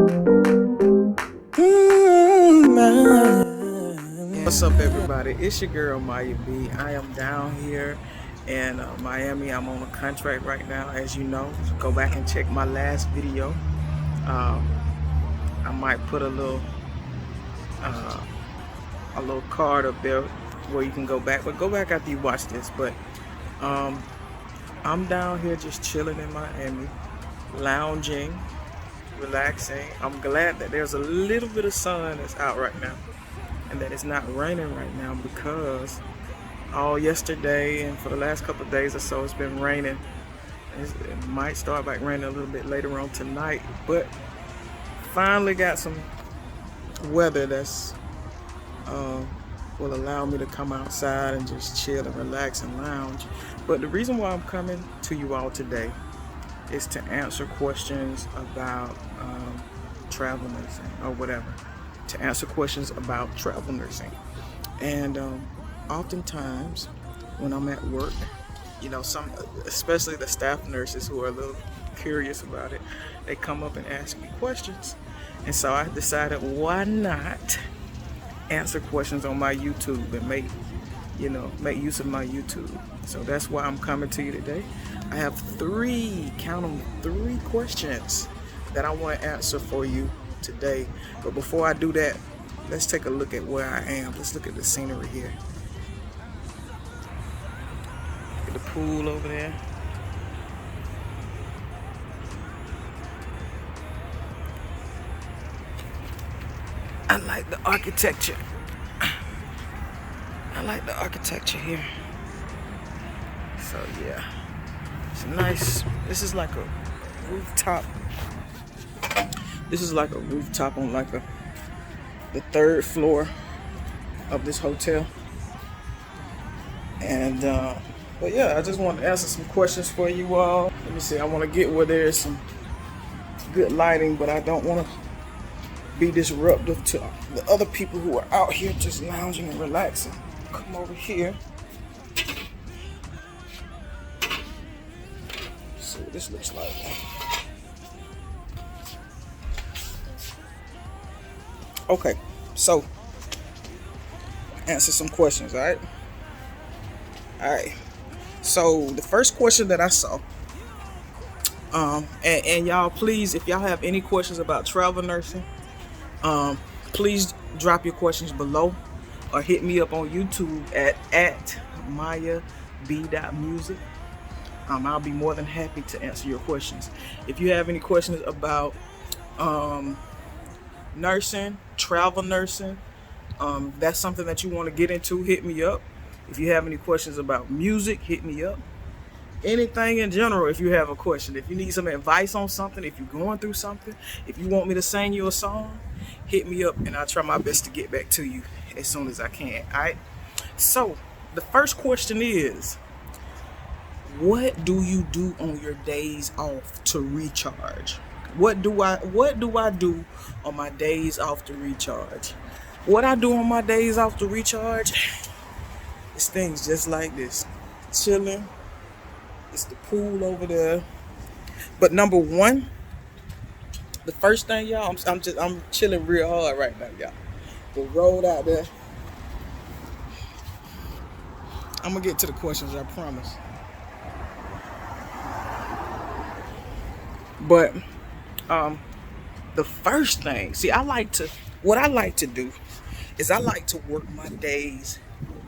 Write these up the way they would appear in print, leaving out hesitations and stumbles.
What's up, everybody? It's your girl Myia B. I am down here in Miami. I'm on a contract right now, as you know. Go back and check my last video. I might put uh, a little card up there where you can go back, but go back after you watch this. But um, I'm down here just chilling in Miami, lounging, relaxing. I'm glad that there's a little bit of sun that's out right now, and that it's not raining right now, because all yesterday and for the last couple of days or so it's been raining. It might start back raining a little bit later on tonight, but finally got some weather that's will allow me to come outside and just chill and relax and lounge. But the reason why I'm coming to you all today is to answer questions about travel nursing or whatever. To answer questions about travel nursing. And oftentimes when I'm at work, you know, especially the staff nurses who are a little curious about it, they come up and ask me questions. And so I decided, why not answer questions on my YouTube and make use of my YouTube. So that's why I'm coming to you today. I have count them, three questions that I want to answer for you today. But before I do that, let's take a look at where I am. Let's look at the scenery here. Look at the pool over there. I like the architecture. I like the architecture here. So yeah, it's nice. This is like a rooftop. This is like a rooftop on like the third floor of this hotel. And but yeah, I just want to answer some questions for you all. Let me see. I want to get where there's some good lighting, but I don't want to be disruptive to the other people who are out here just lounging and relaxing. Come over here. See what this looks like. Okay, so answer some questions, all right? All right. So the first question that I saw, and y'all, please, if y'all have any questions about travel nursing, please drop your questions below or hit me up on YouTube at Myia B music. I'll be more than happy to answer your questions. If you have any questions about nursing, travel nursing, that's something that you want to get into, hit me up. If you have any questions about music, hit me up. Anything in general, if you have a question, if you need some advice on something, if you're going through something, if you want me to sing you a song, hit me up and I'll try my best to get back to you as soon as I can. All right. So the first question is, what do you do on your days off to recharge? What do I do on my days off to recharge? What I do on my days off to recharge is things just like this. Chilling. It's the pool over there. But number one, the first thing, y'all, I'm chilling real hard right now, y'all. The road out there. I'm gonna get to the questions, I promise. But the first thing, see, what I like to do is I like to work my days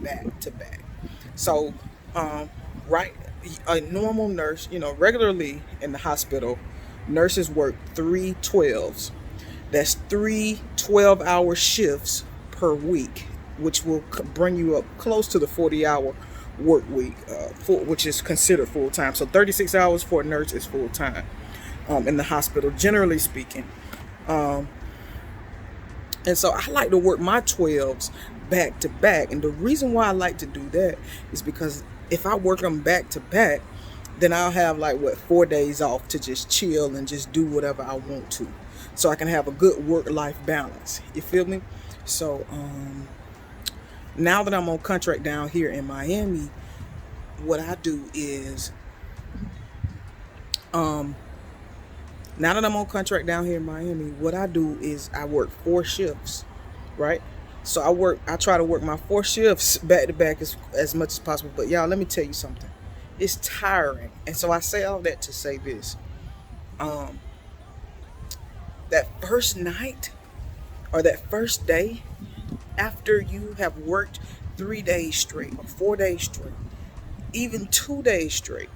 back to back. So, right, a normal nurse, regularly in the hospital, nurses work 3 12s. That's 3 12-hour shifts per week, which will bring you up close to the 40-hour work week, which is considered full time. So 36 hours for a nurse is full time in the hospital, generally speaking. And so I like to work my 12s back to back. And the reason why I like to do that is because if I work them back to back, then I'll have 4 days off to just chill and just do whatever I want to. So I can have a good work-life balance. You feel me? So now that I'm on contract down here in Miami, what I do is Now that I'm on contract down here in Miami, what I do is I work 4 shifts, right? So I try to work my 4 shifts back to back as much as possible. But y'all, let me tell you something. It's tiring. And so I say all that to say this. Um, that first night or that first day after you have worked 3 days straight or 4 days straight, even 2 days straight,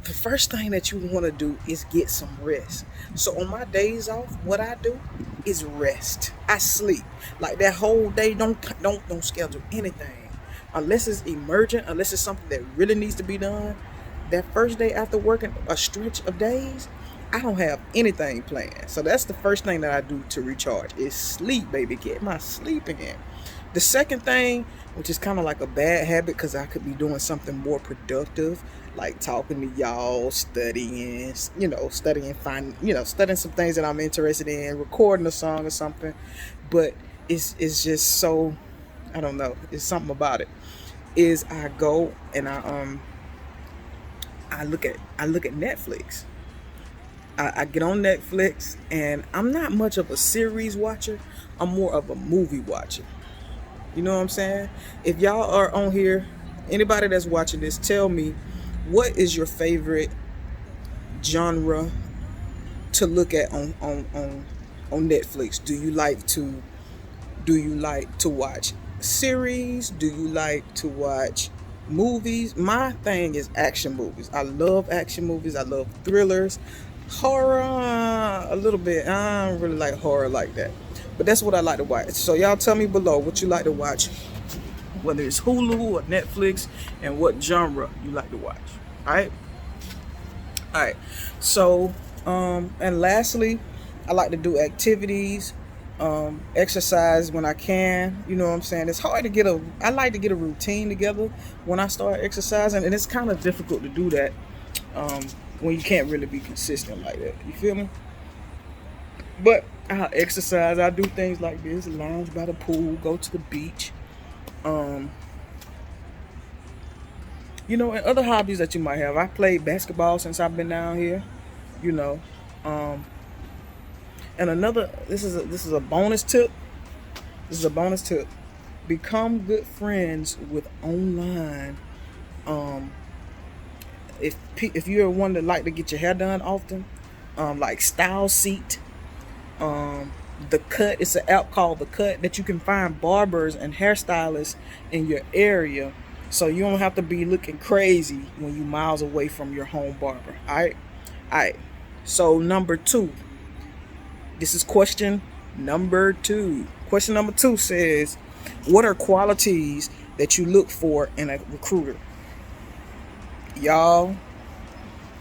the first thing that you want to do is get some rest. So on my days off, what I do is rest. I sleep. Like that whole day, don't schedule anything unless it's emergent, unless it's something that really needs to be done. That first day after working a stretch of days, I don't have anything planned. So that's the first thing that I do to recharge is sleep, baby. Get my sleep in. The second thing, which is kind of like a bad habit because I could be doing something more productive, like talking to y'all, studying, studying some things that I'm interested in, recording a song or something. But it's just so, I don't know, it's something about it. Is I go and I look at Netflix. I get on Netflix, and I'm not much of a series watcher. I'm more of a movie watcher. You know what I'm saying? If y'all are on here, anybody that's watching this, tell me, what is your favorite genre to look at on Netflix? Do you like to watch series? Do you like to watch movies? My thing is action movies. I love action movies. I love thrillers. Horror, a little bit. I don't really like horror like that. But that's what I like to watch. So y'all tell me below what you like to watch, whether it's Hulu or Netflix, and what genre you like to watch. Alright? Alright. So, and lastly, I like to do activities, exercise when I can. You know what I'm saying? It's hard to I like to get a routine together when I start exercising, and it's kind of difficult to do that when you can't really be consistent like that. You feel me? But I exercise. I do things like this: lounge by the pool, go to the beach. And other hobbies that you might have. I played basketball since I've been down here. You know, and another. This is a bonus tip. This is a bonus tip. Become good friends with online. If you're one that like to get your hair done often, like Style Seat. The Cut, it's an app called The Cut that you can find barbers and hairstylists in your area, so you don't have to be looking crazy when you miles away from your home barber. Alright. So number 2. This is question number 2. Question number 2 says, what are qualities that you look for in a recruiter? Y'all,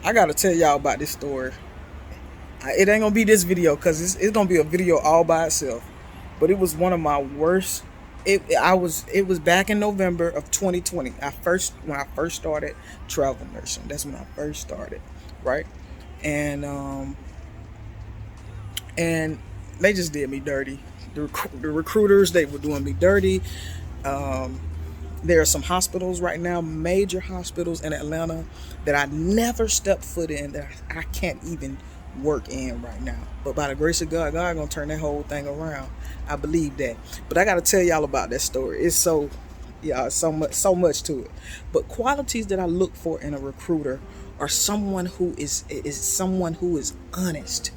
I gotta tell y'all about this story. It ain't gonna be this video because it's gonna be a video all by itself. But it was one of my worst. It was back in November of 2020. When I first started travel nursing. That's when I first started, right? And they just did me dirty. The recruiters, they were doing me dirty. There are some hospitals right now, major hospitals in Atlanta, that I never stepped foot in, that I can't even work in right now. But by the grace of God gonna turn that whole thing around. I believe that. But I gotta tell y'all about that story. It's so much to it. But qualities that I look for in a recruiter are someone who is honest.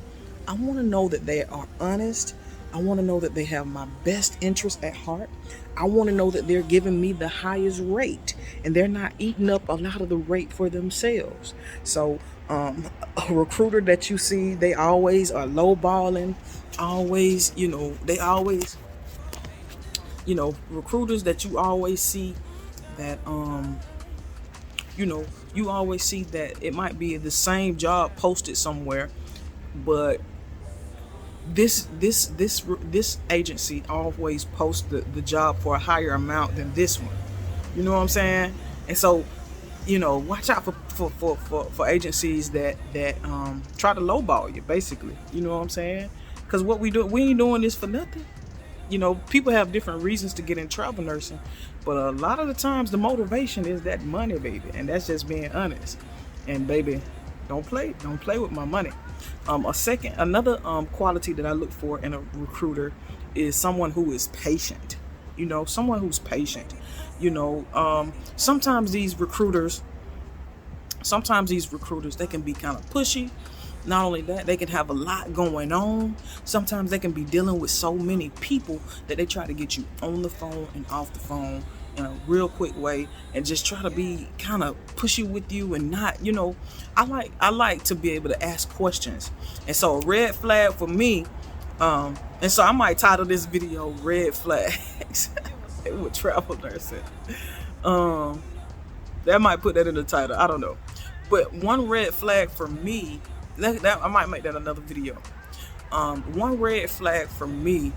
I want to know that they are honest. I want to know that they have my best interest at heart. I want to know that they're giving me the highest rate and they're not eating up a lot of the rate for themselves. So a recruiter that you see, they always are lowballing. Recruiters that you always see that you always see that it might be the same job posted somewhere, but this agency always posts the job for a higher amount than this one. You know what I'm saying? And so, watch out for agencies that try to lowball you, basically. You know what I'm saying? Because what we ain't doing this for nothing. People have different reasons to get in travel nursing, but a lot of the times the motivation is that money, baby, and that's just being honest. And baby, don't play with my money. Another quality that I look for in a recruiter is someone who is patient. Someone who's patient. Sometimes these recruiters, they can be kind of pushy. Not only that, they can have a lot going on. Sometimes they can be dealing with so many people that they try to get you on the phone and off the phone in a real quick way, and just try to be kind of pushy with you, and not, I like to be able to ask questions. And so a red flag for me, and so I might title this video Red Flags with travel nursing. That might put that in the title. I don't know. But one red flag for me, that I might make that another video. One red flag for me,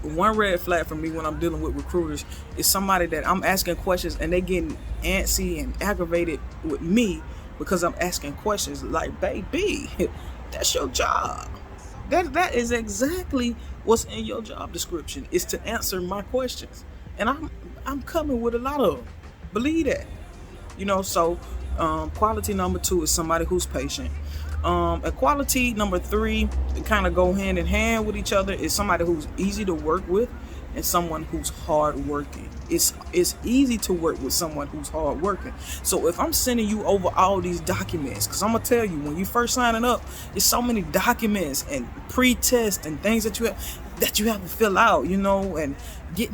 when I'm dealing with recruiters is somebody that I'm asking questions and they getting antsy and aggravated with me because I'm asking questions. Like, baby, that's your job. That is exactly what's in your job description, is to answer my questions, and I'm coming with a lot of them. Believe that. So quality number 2 is somebody who's patient. And quality number 3, kind of go hand in hand with each other, is somebody who's easy to work with and someone who's hard working. It's easy to work with someone who's hard working. So if I'm sending you over all these documents, because I'm gonna tell you, when you first signing up, there's so many documents and pre-test and things that you have to fill out, and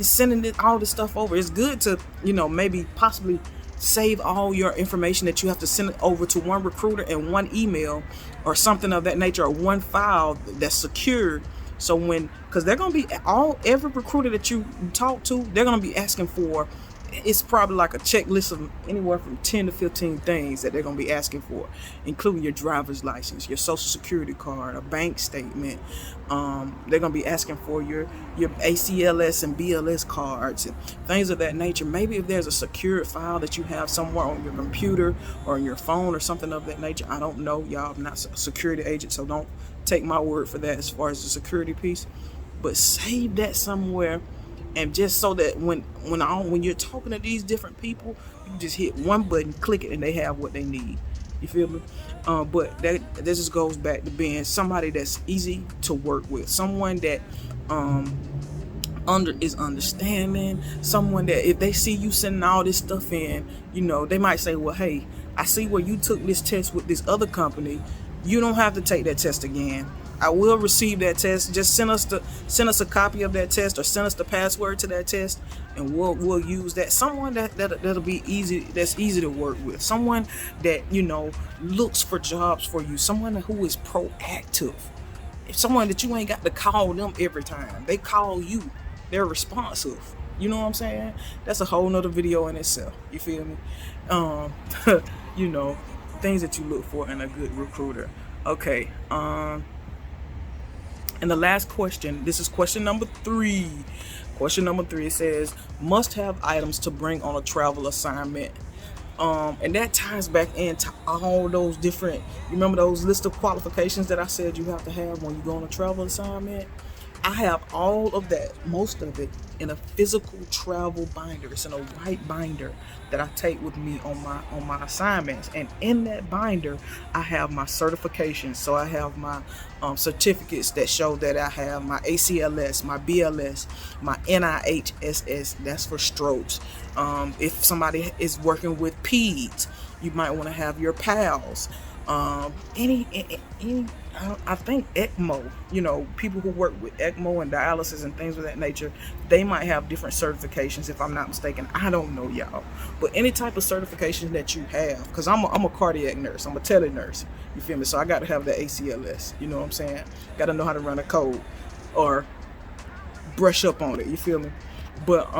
sending all this stuff over. It's good to, maybe possibly save all your information that you have to send over to one recruiter in one email or something of that nature, or one file that's secured. So because they're going to be every recruiter that you talk to, they're going to be asking for, it's probably like a checklist of anywhere from 10 to 15 things that they're going to be asking for, including your driver's license, your social security card, a bank statement. They're going to be asking for your ACLS and BLS cards and things of that nature. Maybe if there's a secured file that you have somewhere on your computer or on your phone or something of that nature. I don't know, y'all. I'm not a security agent, so don't take my word for that as far as the security piece. But save that somewhere. And just so that when you're talking to these different people, you just hit one button, click it, and they have what they need. You feel me? But that just goes back to being somebody that's easy to work with, someone that is understanding, someone that if they see you sending all this stuff in, they might say, well, hey, I see where you took this test with this other company. You don't have to take that test again. I will receive that test. Just send us a copy of that test, or send us the password to that test, and we'll use that. Someone that'll be easy, that's easy to work with. Someone that looks for jobs for you. Someone who is proactive. Someone that you ain't got to call them every time. They call you. They're responsive. You know what I'm saying? That's a whole nother video in itself. You feel me? Things that you look for in a good recruiter. Okay. And the last question, this is question number 3. Question number 3, it says, must have items to bring on a travel assignment. And that ties back into all those different, you remember those list of qualifications that I said you have to have when you go on a travel assignment? I have all of that, most of it, in a physical travel binder. It's in a white binder that I take with me on my assignments. And in that binder, I have my certifications. So I have my certificates that show that I have my ACLS, my BLS, my NIHSS, that's for strokes. If somebody is working with PEDS, you might want to have your PALS. Any I think ECMO, people who work with ECMO and dialysis and things of that nature, they might have different certifications, if I'm not mistaken. I don't know, y'all. But any type of certification that you have, because I'm a cardiac nurse, I'm a tele nurse, you feel me? So I got to have the ACLS, you know what I'm saying? Got to know how to run a code or brush up on it, you feel me? But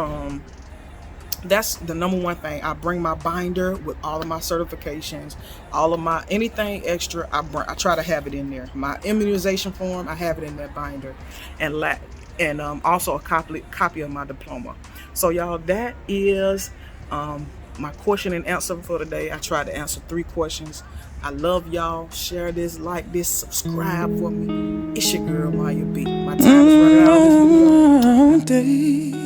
that's the number one thing. I bring my binder with all of my certifications, all of my anything extra. I try to have it in there. My immunization form, I have it in that binder, and also a copy of my diploma. So y'all, that is my question and answer for today. I tried to answer 3 questions. I love y'all. Share this, like this, subscribe for me. It's your girl Myia B. My time is running out on this video.